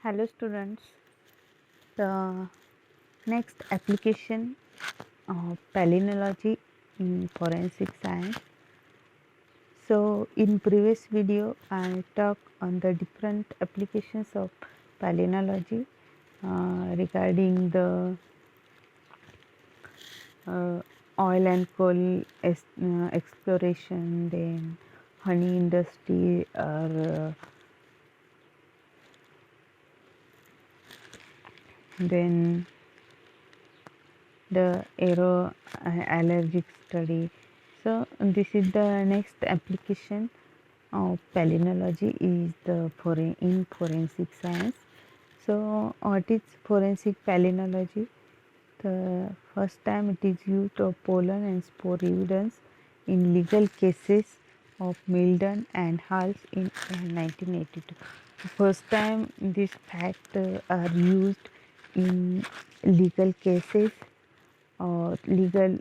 Hello students, the next application of palynology in forensic science. So in previous video I talked on the different applications of palynology regarding the uh, oil and coal exploration, then honey industry or then the aero allergic study. So this is the next application of palynology is the in forensic science. So what is forensic palynology? The first time it is used of pollen and spore evidence in legal cases of Milden and Hals in 1982. The first time this fact are used in legal cases or legal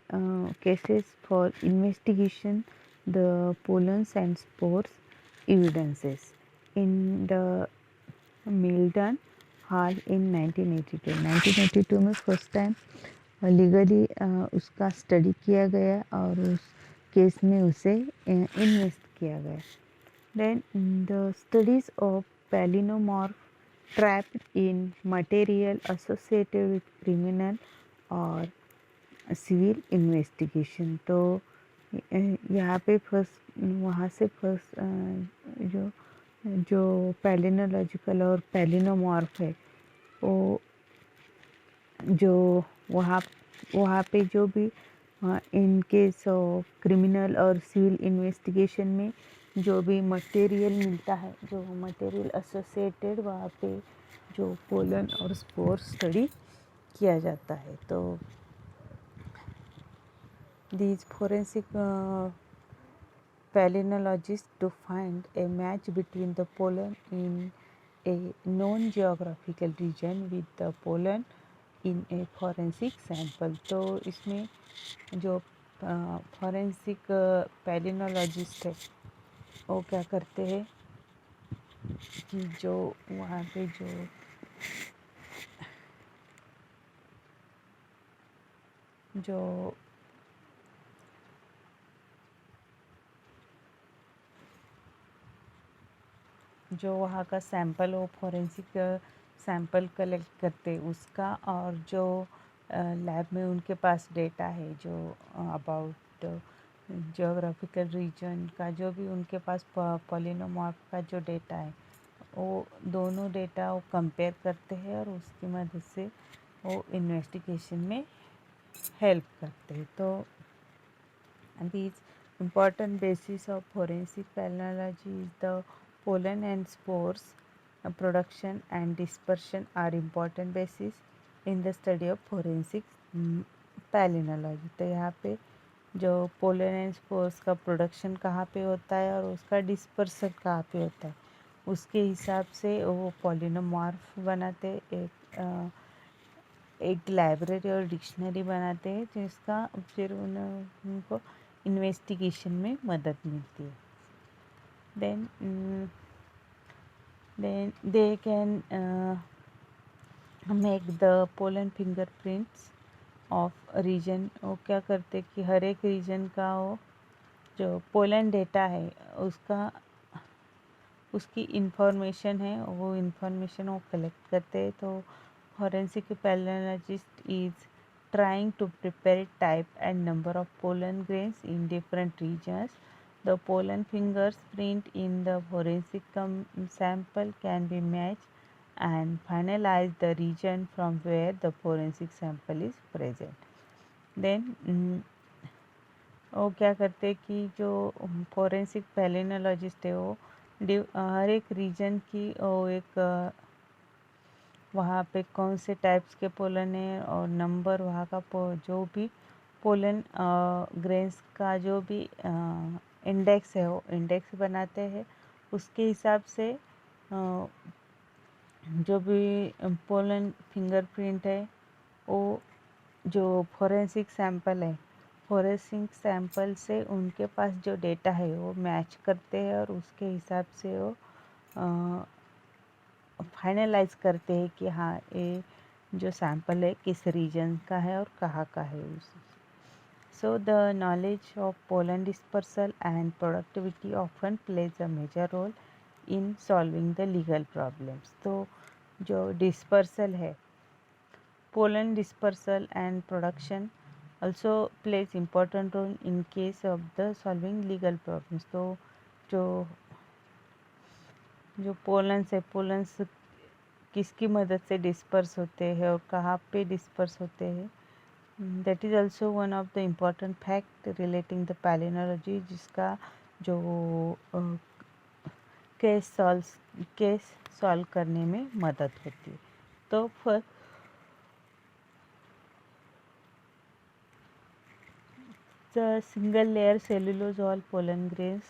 cases for investigation the pollens and spores evidences in the Milden Hall in 1982. 1982 में first time legally उसका study किया गया और उस case में उसे invest किया गया. Then the studies of palynomorph trapped in material associated with criminal or civil investigation. तो यहाँ पे फर्स्ट वहाँ से फर्स्ट जो जो पैलिनोलॉजिकल और पैलिनोमॉर्फ है वो जो वहाँ वहाँ पे जो भी इन केस ऑफ क्रिमिनल और सिविल इन्वेस्टिगेशन में जो भी मटेरियल मिलता है, जो मटेरियल एसोसिएटेड वहाँ पे जो पोलन और स्पोर स्टडी किया जाता है. तो these forensic palynologists to find a match between the pollen in a known geographical region with the pollen in a forensic sample. तो इसमें जो forensic palynologist है वो क्या करते हैं कि जो वहाँ पे जो वहाँ का सैंपल हो फोरेंसिक सैंपल कलेक्ट करते उसका और जो लैब में उनके पास डेटा है जो अबाउट जियोग्राफिकल रीजन का जो भी उनके पास पॉलिनोमॉर्फ का जो डेटा है वो दोनों डेटा वो कंपेयर करते हैं और उसकी मदद से वो इन्वेस्टिगेशन में हेल्प करते हैं. तो these important basis of forensic palynology is the pollen and spores production and dispersion are important basis in the study of forensic palynology. तो यहाँ पे जो पोलन एंड स्पोर्स का प्रोडक्शन कहाँ पे होता है और उसका डिस्पर्सन कहाँ पे होता है उसके हिसाब से वो पॉलिनोमॉर्फ बनाते एक लाइब्रेरी और डिक्शनरी बनाते हैं जिसका फिर उनको इन्वेस्टिगेशन में मदद मिलती है. then they can make the pollen fingerprints of region. वो क्या करते कि हर एक रीजन का वो जो पोलन डेटा है उसका उसकी इंफॉर्मेशन है वो इंफॉर्मेशन वो कलेक्ट करते हैं. तो forensic palynologist is trying to prepare type and number of pollen grains in different regions. The pollen fingerprint in the forensic sample can be matched and finalize the region from where the forensic sample is present. Then वो क्या करते कि जो forensic पैलिनोलॉजिस्ट है वो हर एक reason की वो एक वहाँ पे कौन से टाइप्स के पोलन है और नंबर वहाँ का जो भी पोलन ग्रेन्स का जो भी इंडेक्स है वो इंडेक्स बनाते हैं. उसके हिसाब से जो भी पोलन फिंगरप्रिंट है वो जो फोरेंसिक सैंपल है फोरेंसिक सैंपल से उनके पास जो डेटा है वो मैच करते हैं और उसके हिसाब से वो फाइनलाइज करते हैं कि हाँ ये जो सैंपल है किस रीजन का है और कहाँ का है उस। So the knowledge of pollen dispersal and productivity often plays a major role in solving the legal problems. तो जो dispersal है, pollen dispersal and production also plays important role in case of the solving legal problems. तो जो जो pollens है, pollens किसकी मदद से डिस्पर्स होते हैं और कहाँ पे डिस्पर्स होते हैं, that is also one of the important fact relating the palynology, जिसका जो केस सॉल्व करने में मदद होती है। तो फिर the single layer cellulose all pollen grains,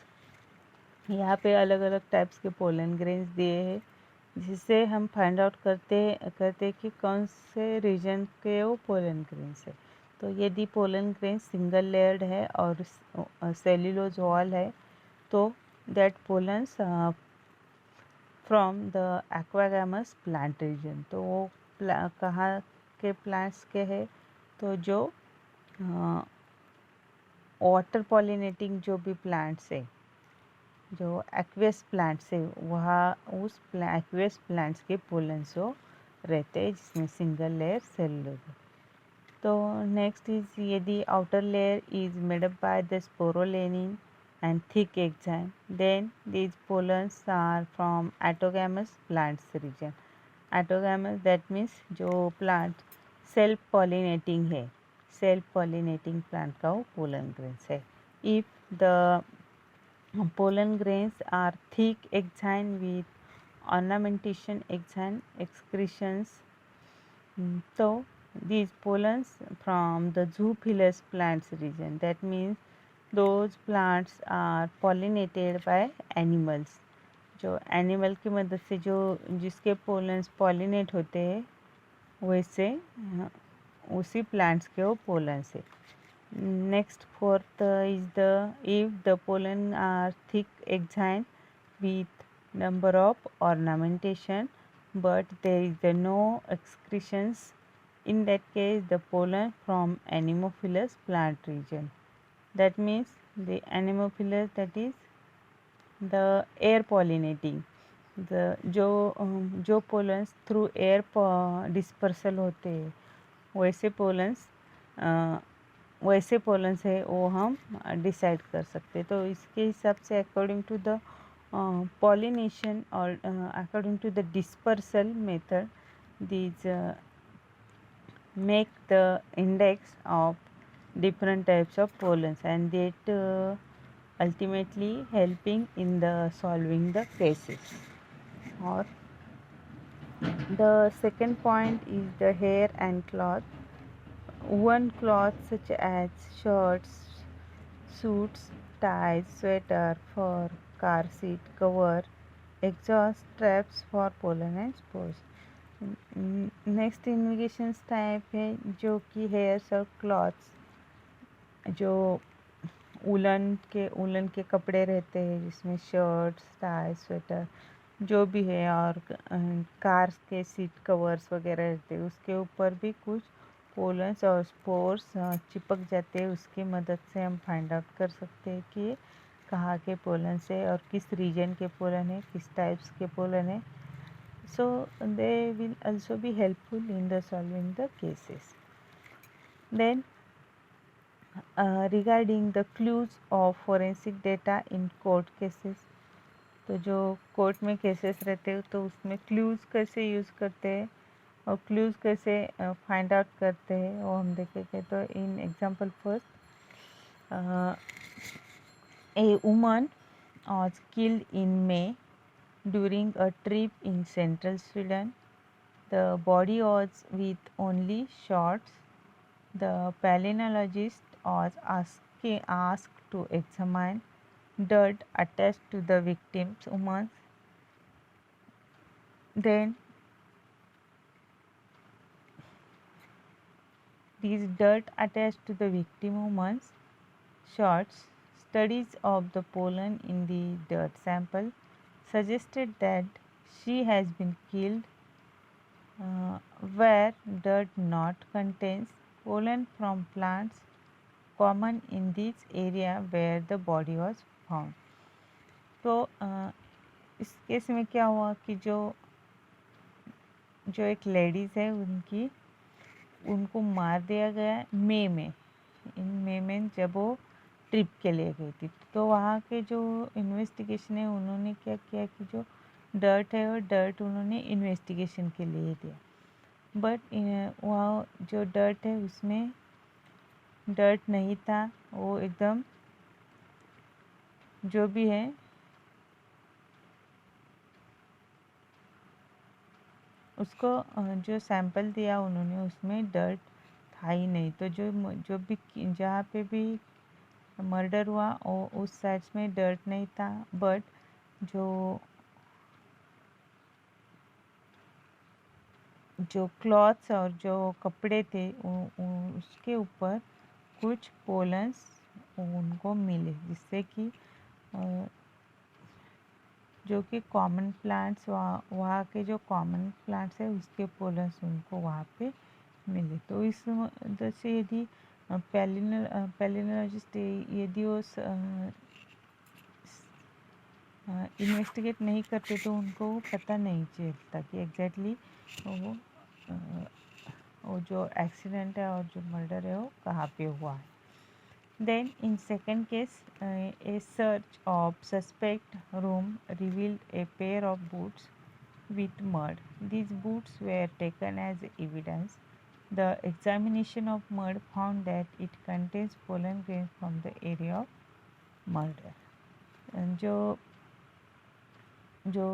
यहाँ पे अलग अलग टाइप्स के पोलन ग्रेन्स दिए हैं, जिससे हम फाइंड आउट करते कि कौन से रीजन के वो पोलन ग्रेन्स है। तो यदि पोलन ग्रेन सिंगल लेयर्ड है और सेल्यूलोज वॉल है, तो that pollens from the aquagamous plant region. तो वो कहाँ के प्लांट्स के है, तो जो वाटर पॉलिनेटिंग जो भी प्लांट्स है, जो एक्वेस प्लांट्स है, वहाँ उस एक्वेस प्लांट्स के पोलन्स वो रहते हैं, जिसमें सिंगल लेयर सेल्यूलोज। तो नेक्स्ट इज यदि outer layer is made up by the sporopollenin and thick exine, then these pollens are from autogamous plants region. Autogamous that means जो plant self pollinating है, self pollinating plant का वो pollen grains है। If the pollen grains are thick exine with ornamentation exine excretions, so these pollens from the zoophilous plants region, that means those plants are pollinated by animals। जो animal की मदद से जो जिसके pollens pollinate होते हैं, वैसे उसी प्लांट्स के वो पोलन्स है। Next fourth is the if the pollen are thick exine with number of ornamentation but there is no excretions, in that case the pollen from anemophilous plant region, that means the anemophilous, that is the air pollinating, the जो pollens through air dispersal होते हैं, वैसे pollens है वो हम decide कर सकते हैं। तो इसके हिसाब से according to the pollination or according to the dispersal method, these make the index of different types of pollens, and that ultimately helping in the solving the cases. Or the second point is the hair and cloth. Woven cloth such as shirts, suits, ties, sweater, fur, car seat cover, exhaust straps for pollen and spores. Next investigations type है जो कि hairs और clothes, जो उलन के कपड़े रहते हैं, जिसमें शर्ट्स, टाई, स्वेटर जो भी है, और कार्स के सीट कवर्स वगैरह रहते हैं, उसके ऊपर भी कुछ पोलन्स और स्पोर्स चिपक जाते हैं। उसकी मदद से हम फाइंड आउट कर सकते हैं कि कहाँ के पोलन है और किस रीजन के पोलन है, किस टाइप्स के पोलन है। So they will also be helpful in the solving the cases. Then regarding the clues of forensic data in court cases, तो जो कोर्ट में केसेस रहते हैं तो उसमें क्लूज़ कैसे यूज़ करते हैं और क्लूज़ कैसे फाइंड आउट करते हैं वो हम देखेंगे। तो इन example first, a woman was killed in May during a trip in central Sweden. The body was with only shots. The palynologist was asked to examine dirt attached to the victim's woman. Then these dirt attached to the victim woman's shots, studies of the pollen in the dirt sample suggested that she has been killed where dirt not contains pollen from plants common in this area where the body was found. तो इस case में क्या हुआ कि जो जो एक ladies है उनको मार दिया गया मई में, इन मई में जब वो ट्रिप के लिए गई थी। तो वहाँ के जो इन्वेस्टिगेशन है उन्होंने क्या किया कि जो डर्ट है वो डर्ट उन्होंने इन्वेस्टिगेशन के लिए दिया, बट वहाँ जो डर्ट है उसमें डर्ट नहीं था, वो एकदम जो भी है उसको जो सैंपल दिया उन्होंने उसमें डर्ट था ही नहीं। तो जो भी जहाँ पे भी मर्डर हुआ उस साइड्स में डर्ट नहीं था, बट जो जो क्लॉथ्स और जो कपड़े थे उसके ऊपर कुछ पोलन्स उनको मिले, जिससे कि जो कि कॉमन प्लांट्स वहाँ के जो कॉमन प्लांट्स है उसके पोलन्स उनको वहाँ पे मिले। तो इस वजह से यदि पैलिनोलॉजिस्ट यदि वो इन्वेस्टिगेट नहीं करते तो उनको पता नहीं चलता कि एग्जैक्टली वो जो एक्सीडेंट है और जो मर्डर है वो कहाँ पे हुआ है। Then in second case, a search of suspect room revealed a pair of boots with mud. These boots were taken as evidence. The examination of mud found that it contains pollen grains from the area of murder. जो जो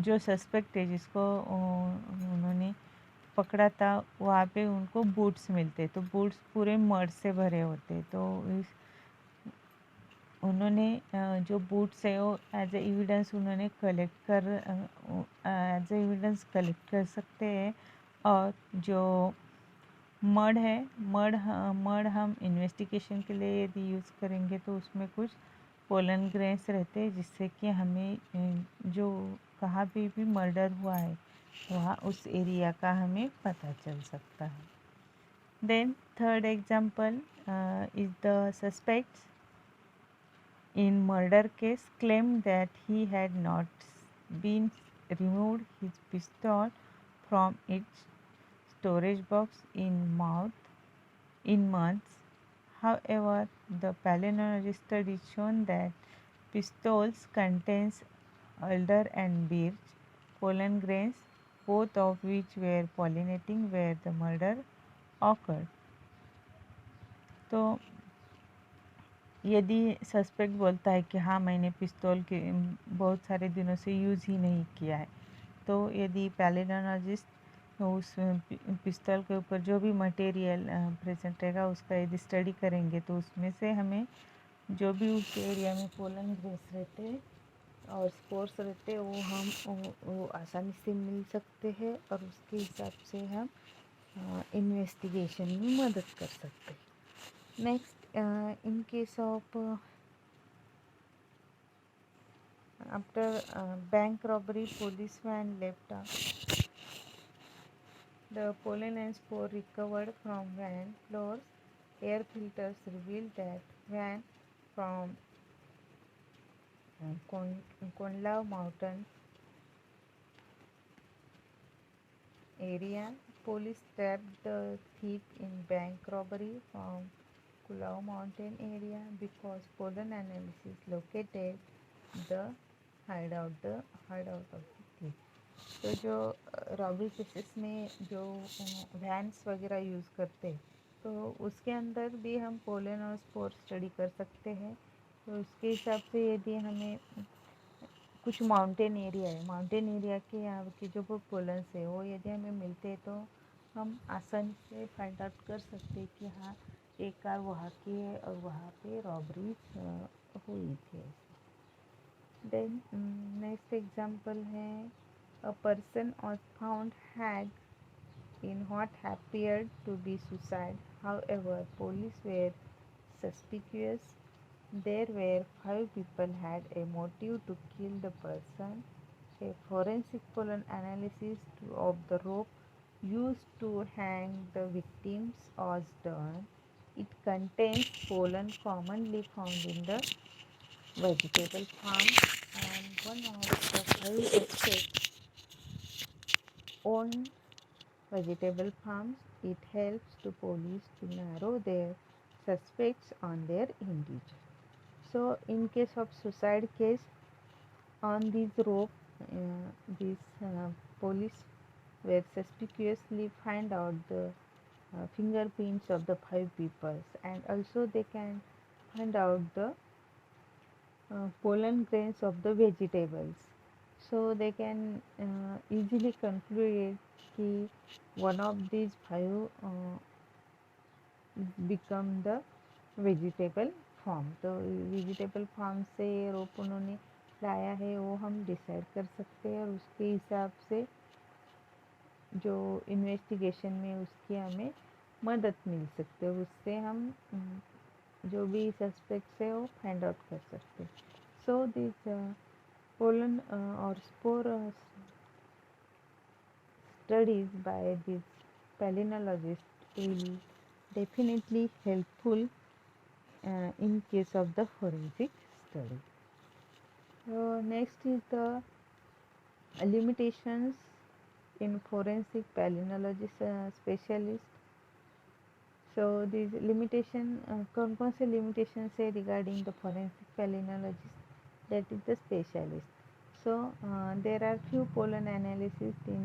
जो suspect है जिसको उन्होंने पकड़ा था वहाँ पे उनको बूट्स मिलते, तो बूट्स पूरे मड से भरे होते। तो उन्होंने जो बूट्स है वो एज ए एविडेंस उन्होंने एज ए एविडेंस कलेक्ट कर सकते हैं। और जो मड है मड हम इन्वेस्टिगेशन के लिए यदि यूज़ करेंगे तो उसमें कुछ पोलन ग्रेन्स रहते हैं, जिससे कि हमें जो कहाँ पे भी मर्डर हुआ है वहाँ उस एरिया का हमें पता चल सकता है। Then third example is the suspects in murder case claimed that he had not been removed his pistol from its storage box in months. However, the palynologist study shown that pistols contains alder and birch pollen grains, both of which were pollinating where the murder occurred. तो यदि suspect बोलता है कि हाँ मैंने पिस्तौल के बहुत सारे दिनों से यूज़ ही नहीं किया है, तो यदि पैलिनोलॉजिस्ट उस पिस्तौल के ऊपर जो भी मटेरियल प्रेजेंट रहेगा उसका यदि स्टडी करेंगे तो उसमें से हमें जो भी उस एरिया में पोलन ग्रेस रहते हैं और स्पोर्स रहते हैं वो आसानी से मिल सकते हैं और उसके हिसाब से हम इन्वेस्टिगेशन में मदद कर सकते हैं। Next, in case of after bank robbery, police van left the pollen and spore recovered from van floors. Air filters revealed that van from Konla Mountain area. Police trapped the thief in bank robbery from Kulau Mountain area because pollen analysis located the hideout of the thief. तो जो robbery cases में जो vans वगैरह use करते तो उसके अंदर भी हम पोलन और स्पोर स्टडी कर सकते हैं। तो उसके हिसाब से यदि हमें कुछ माउंटेन एरिया के यहाँ के जो पोलन्स है वो यदि हमें मिलते हैं तो हम आसानी से फाइंड आउट कर सकते हैं कि हाँ एक कार वहाँ की है और वहाँ पे रॉबरी हुई थी। देन नेक्स्ट एग्जांपल है a person was found hanged in what appeared to be suicide. However, police were suspicious. There were 5 people had a motive to kill the person. a forensic pollen analysis of the rope used to hang the victims was done. It contains pollen commonly found in the vegetable farm, and one of the 5 suspects owned vegetable farms. It helps the police to narrow their suspects on their indigent. So, in case of suicide case, on this rope, these police were suspiciously find out the fingerprints of the 5 people, and also they can find out the pollen grains of the vegetables. So they can easily conclude कि one of these 5 become the vegetable farm. तो vegetable farm से रोप उन्होंने लाया है वो हम decide कर सकते हैं, और उसके हिसाब से जो इन्वेस्टिगेशन में उसकी हमें मदद मिल सकती है, उससे हम जो भी सस्पेक्ट्स है वो फाइंड आउट कर सकते हैं. So this pollen or spore studies by this palynologist will definitely helpful in case of the forensic study. So next is the limitations in forensic palynology specialist. So these limitation कौन कौन से limitations है regarding the forensic palynologist, that is the specialist. So there are few pollen analysis in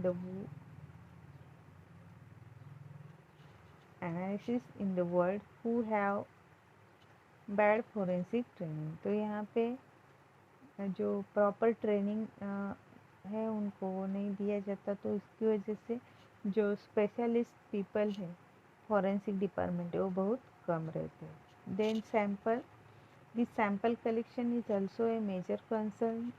the world who have bad forensic training. तो यहाँ पे जो proper training है उनको वो नहीं दिया जाता, तो इसकी वजह से जो स्पेशलिस्ट पीपल है फॉरेंसिक डिपार्टमेंट है वो बहुत कम रहते हैं. Then sample, this sample collection is also a major concern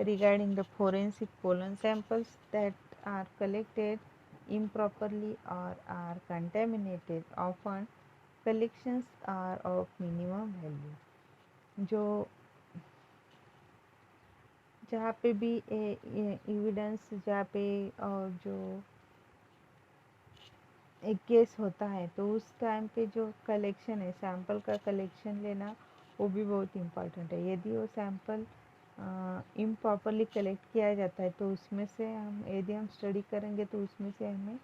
regarding the forensic pollen samples that are collected improperly or are contaminated. Often collections are of minimum value. जो जहाँ पे भी एविडेंस जहाँ पे और जो एक केस होता है तो उस टाइम पे जो कलेक्शन है, सैंपल का कलेक्शन लेना वो भी बहुत इम्पॉर्टेंट है. यदि वो सैंपल इम्प्रॉपरली कलेक्ट किया जाता है तो उसमें से यदि हम स्टडी करेंगे तो उसमें से हमें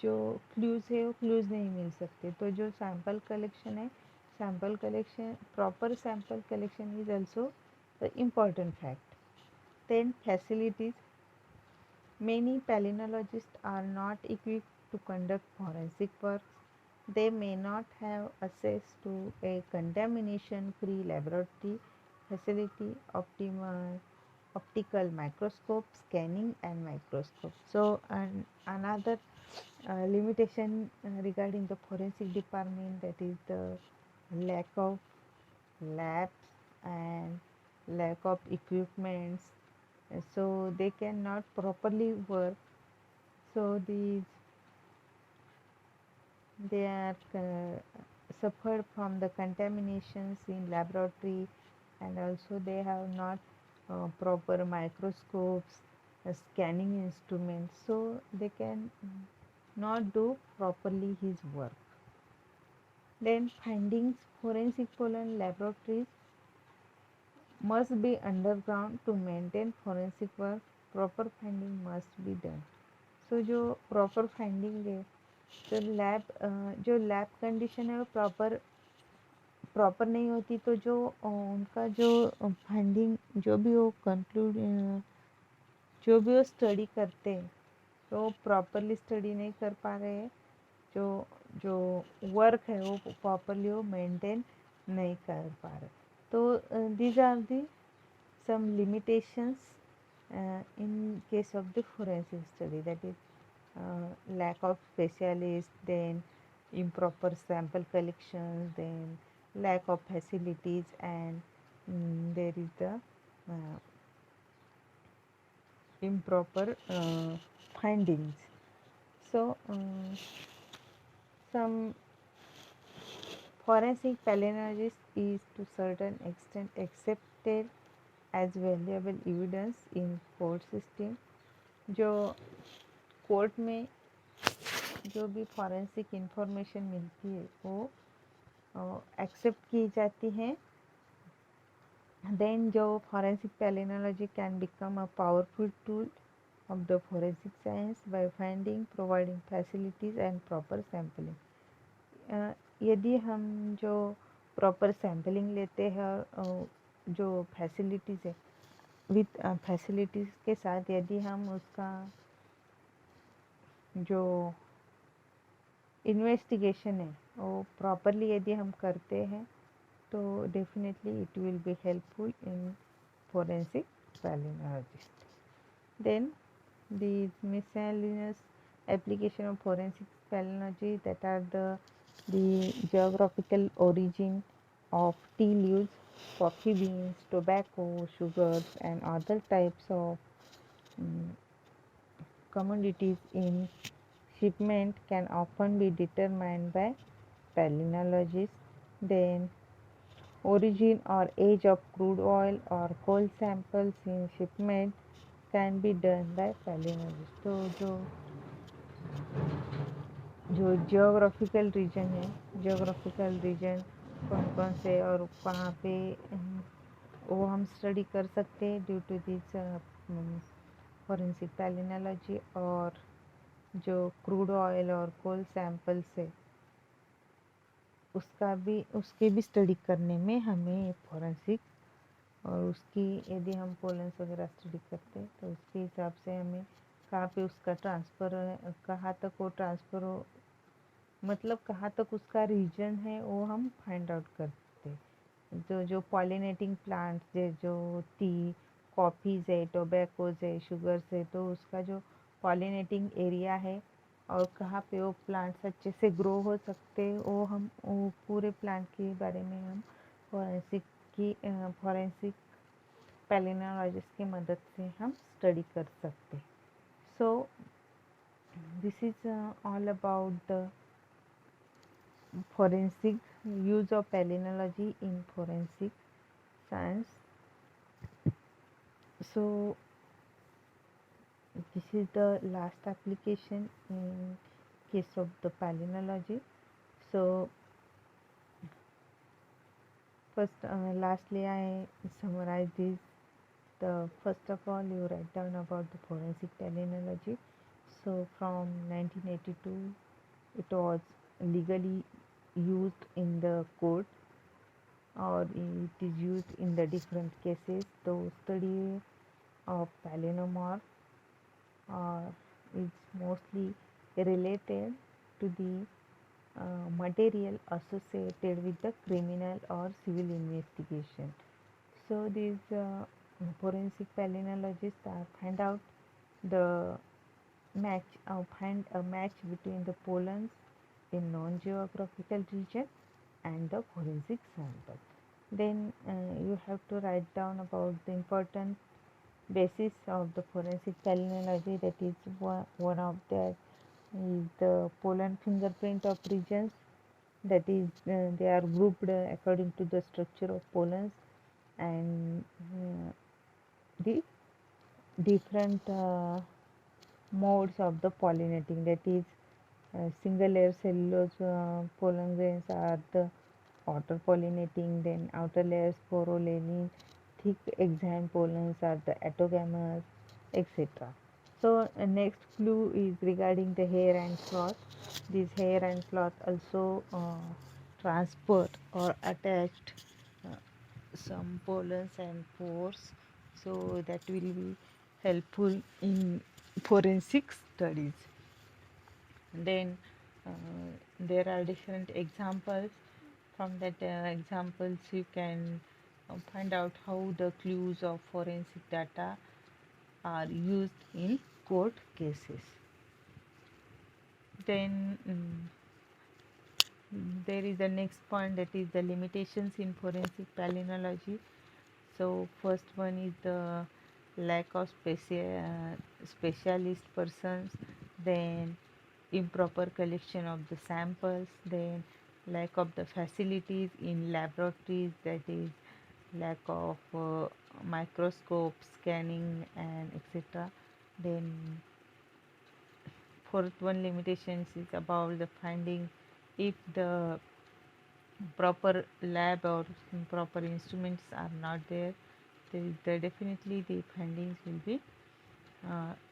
जो क्लूज़ है वो क्लूज़ नहीं मिल सकते. तो जो सैंपल कलेक्शन है, sample collection, proper sample collection is also the important fact. Then facilities, many palynologists are not equipped to conduct forensic work. They may not have access to a contamination-free laboratory facility, optical microscope, scanning and microscope. So another limitation regarding the forensic department, that is the lack of labs and lack of equipments, so they cannot properly work. So they are suffered from the contaminations in laboratory, and also they have not proper microscopes, scanning instruments, so they can not do properly his work. Then findings, forensic pollen laboratories must be underground to maintain forensic work. Proper finding must be done. So जो proper finding है, तो जो lab condition है वो proper नहीं होती, तो जो उनका जो फाइंडिंग जो भी वो कंक्लूड जो भी वो स्टडी करते हैं तो प्रॉपरली स्टडी नहीं कर पा रहे हैं. जो जो वर्क है वो प्रॉपरली वो मेंटेन नहीं कर पा रहे. तो these are the some limitations in case of the forensic study, that is lack of specialists, then improper sample collections, then lack of facilities, and there is the improper findings. So some forensic palynologist is to certain extent accepted as valuable evidence in court system. जो court में जो भी forensic information मिलती है वो accept की जाती है. देन जो forensic palynology can become a powerful tool of the forensic science by finding, providing facilities and proper sampling. यदि हम जो प्रॉपर सैम्पलिंग लेते हैं और जो फैसिलिटीज़ है विथ फैसिलिटीज़ के साथ यदि हम उसका जो इन्वेस्टिगेशन है वो प्रॉपरली यदि हम करते हैं तो definitely it will be helpful in forensic palynologist. Then these miscellaneous application of forensic palynology that are the geographical origin of tea leaves, coffee beans, tobacco, sugars, and other types of commodities in shipment can often be determined by palynologists. Then origin or age of crude oil or coal samples in shipment can be done by palynologists. तो जो geographical region है, geographical region कौन कौन से और कहाँ पे वो हम स्टडी कर सकते हैं due to this forensic palynology. और जो क्रूड ऑयल और कोल सैंपल से उसके भी स्टडी करने में हमें फॉरेंसिक और उसकी यदि हम पोलेंस वगैरह स्टडी करते हैं तो उसके हिसाब से हमें कहाँ पे उसका ट्रांसफ़र है, कहाँ तक वो ट्रांसफ़र हो, मतलब कहाँ तक उसका रीजन है वो हम फाइंड आउट करते हैं. जो पॉलिनेटिंग प्लांट्स है, जो टी कॉफ़ीज़ है, टोबैकोज़ है, शुगर्स है, तो उसका जो पॉलिनेटिंग एरिया है और कहाँ पे वो प्लांट्स अच्छे से ग्रो हो सकते हैं वो पूरे प्लांट के बारे में हम फॉरेंसिक पैलिनोलॉजिस्ट की मदद से हम स्टडी कर सकते हैं. So this is all about the forensic use of palynology in forensic science. So this is the last application in case of the palynology. So first lastly I summarize this. The first of all you write down about the forensic palynology. So from 1982 it was legally used in the court or it is used in the different cases. The study of palynomorph is mostly related to the material associated with the criminal or civil investigation. So these forensic palynologists find out the find a match between the pollens in non-geographical region and the forensic sample. Then you have to write down about the important basis of the forensic palynology. That is one of that is the pollen fingerprint of regions. That is they are grouped according to the structure of pollens and the different modes of the pollinating. That is single layer cellulose pollen grains are the outer pollinating, then outer layers sporulene, thick exime pollens are the autogamous, etc. So next clue is regarding the hair and cloth. This hair and cloth also transport or attached some pollens and pores, so that will be helpful in forensic studies. Then there are different examples. From that examples you can find out how the clues of forensic data are used in court cases. Then there is the next point, that is the limitations in forensic palynology. So first one is the lack of specialist persons, then improper collection of the samples, then lack of the facilities in laboratories, that is lack of microscope, scanning, and etc. Then fourth one limitations is about the finding if the proper lab or proper instruments are not there, definitely the findings will be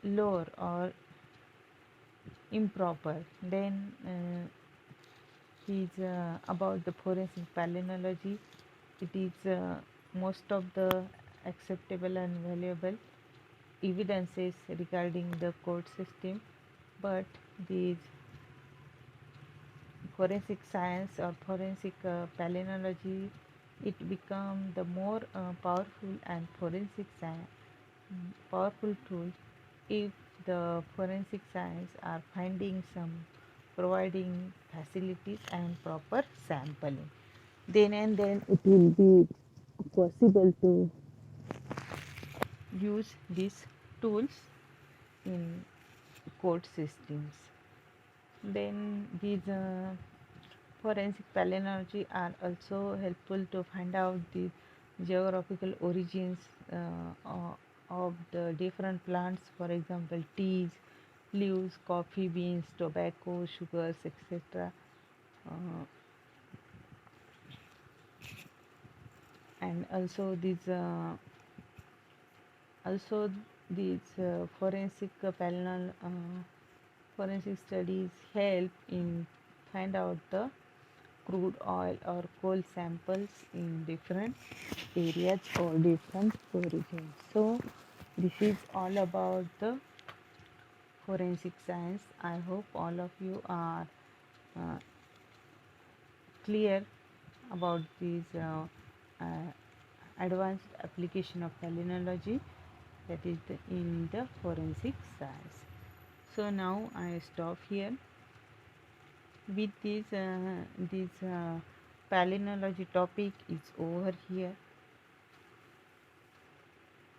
lower or improper. Then is about the forensic palynology. It is most of the acceptable and valuable evidences regarding the court system, but these forensic science or forensic palynology, it become the more powerful and powerful tool if the forensic science are finding some providing facilities and proper sampling, then and then it will be possible to use these tools in court systems. Then these forensic palynology are also helpful to find out the geographical origins of the different plants, for example, teas, leaves, coffee beans, tobacco, sugars, etc. Uh, and also these forensic studies help in find out the crude oil or coal samples in different areas or different origins. So this is all about the forensic science. I hope all of you are uh, clear about these uh, advanced application of palynology, that is in the forensic science. So now I stop here with this palynology topic is over here.